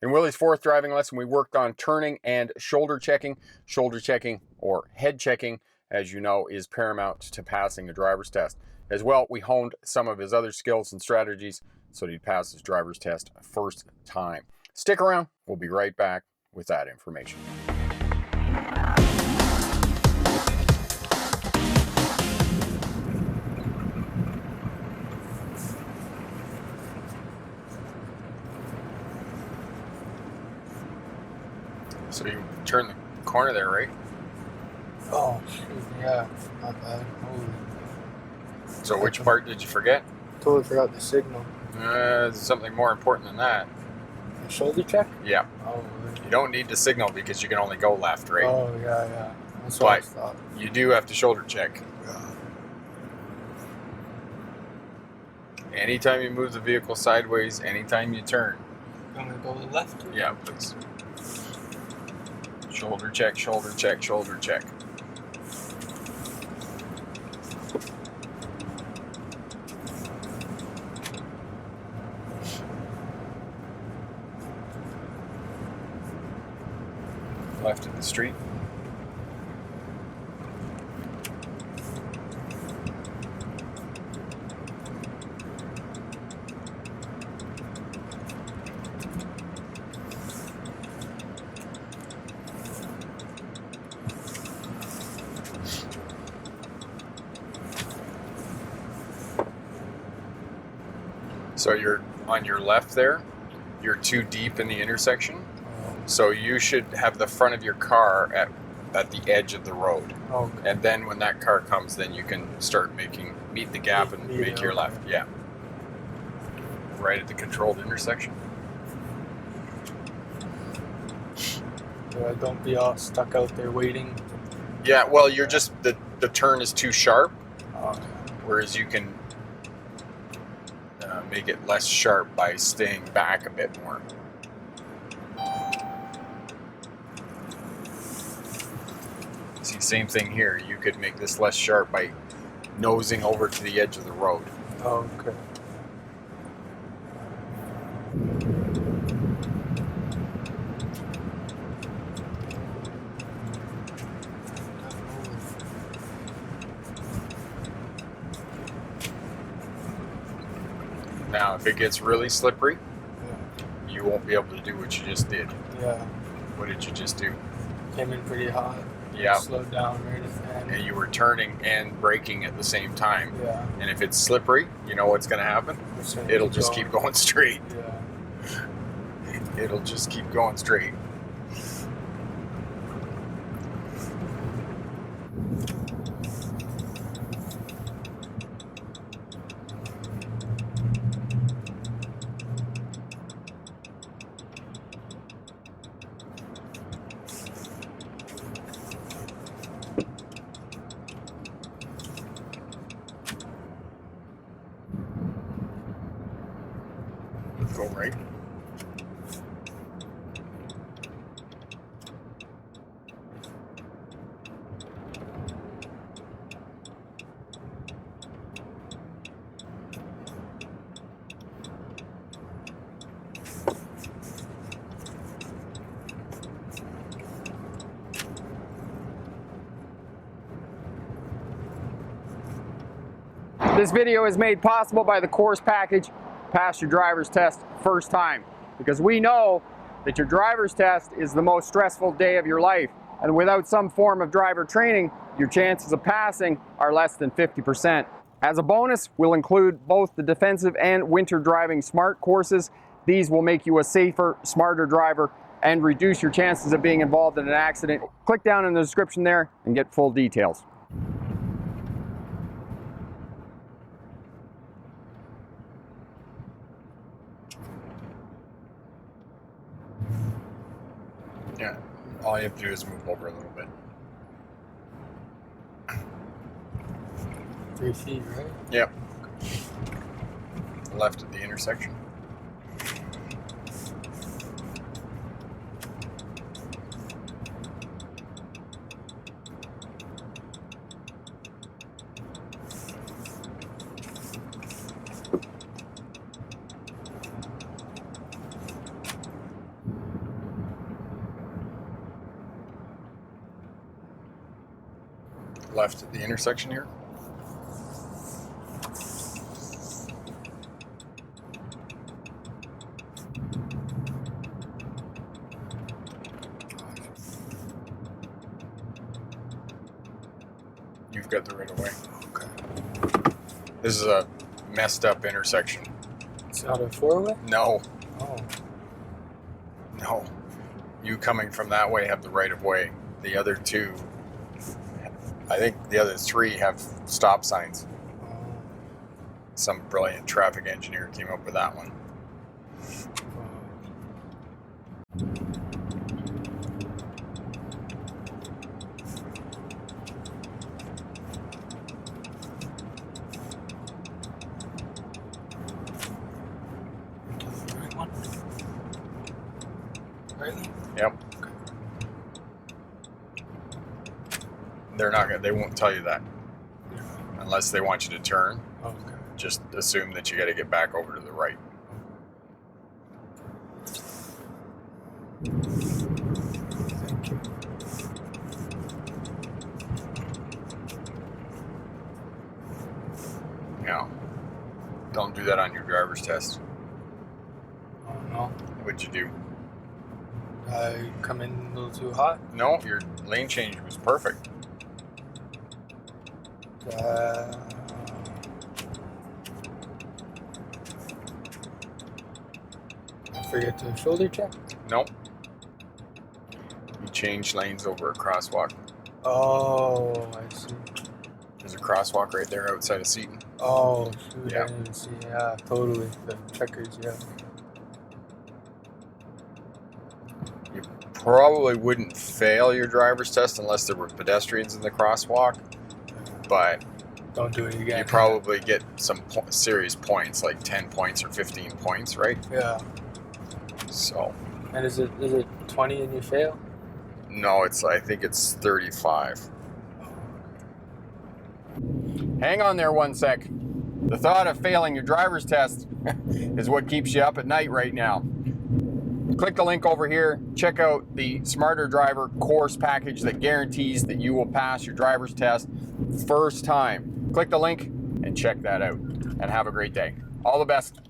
In Willy's fourth driving lesson, we worked on turning and shoulder checking. Shoulder checking, or head checking, as you know, is paramount to passing a driver's test. As well, we honed some of his other skills and strategies so that he'd pass his driver's test first time. Stick around. We'll be right back with that information. So you turn the corner there, right? Oh, shoot, yeah, not bad. Holy. So which part did you forget? Totally forgot the signal. Something more important than that. The shoulder check? Yeah. Oh, really? You don't need to signal because you can only go left, right? Oh, yeah. That's what I thought. You do have to shoulder check. Anytime you move the vehicle sideways, anytime you turn. I'm gonna go to the left? Yeah, please. Shoulder check, shoulder check, shoulder check. Left of the street. So you're on your left there, you're too deep in the intersection. So you should have the front of your car at the edge of the road. Okay. And then when that car comes, then you can start meet the gap and make your left. Yeah. Right at the controlled intersection. So don't be all stuck out there waiting. Yeah, well, you're just, the turn is too sharp, Okay. whereas you can make it less sharp by staying back a bit more. See, same thing here. You could make this less sharp by nosing over to the edge of the road. Okay. Now, if it gets really slippery, you won't be able to do what you just did. Yeah. What did you just do? Came in pretty hot. Yeah. Slowed down right at the end. And you were turning and braking at the same time. Yeah. And if it's slippery, you know what's going to happen? It'll just keep going straight. Yeah. It'll just keep going straight. Go right. This video is made possible by the course package, Pass Your Driver's Test First Time, because we know that your driver's test is the most stressful day of your life, and without some form of driver training, your chances of passing are less than 50%. As a bonus, we'll include both the defensive and winter driving smart courses. These will make you a safer, smarter driver and reduce your chances of being involved in an accident. Click down in the description there and get full details. Yeah, all you have to do is move over a little bit. 3 feet, right? Yep. Left at the intersection. left at the intersection here. You've got the right of way. Okay. This is a messed up intersection. It's not a four-way? No, Oh. no. You coming from that way have the right of way. The other two, I think the other three have stop signs. Oh. Some brilliant traffic engineer came up with that one. Right one? Right one? Yep. They're not gonna, they won't tell you that Yeah. unless they want you to turn. Okay. Just assume that you got to get back over to the right. Thank you. Now, don't do that on your driver's test. Oh no. What'd you do? I come in a little too hot. No, your lane change was perfect. I forget to shoulder check. Nope. You changed lanes over a crosswalk. Oh, I see. There's a crosswalk right there outside of Seaton. Oh, shoot, Yeah. I didn't even see. Yeah, totally. The checkers, yeah. You probably wouldn't fail your driver's test unless there were pedestrians in the crosswalk, but Don't do it again. you probably get some serious points, like 10 points or 15 points, right? Yeah. So, And is it 20 and you fail? no, I think it's 35. Hang on there one sec. The thought of failing your driver's test is what keeps you up at night right now. Click the link over here. Check out the Smarter Driver course package that guarantees that you will pass your driver's test first time. Click the link and check that out. And have a great day. All the best.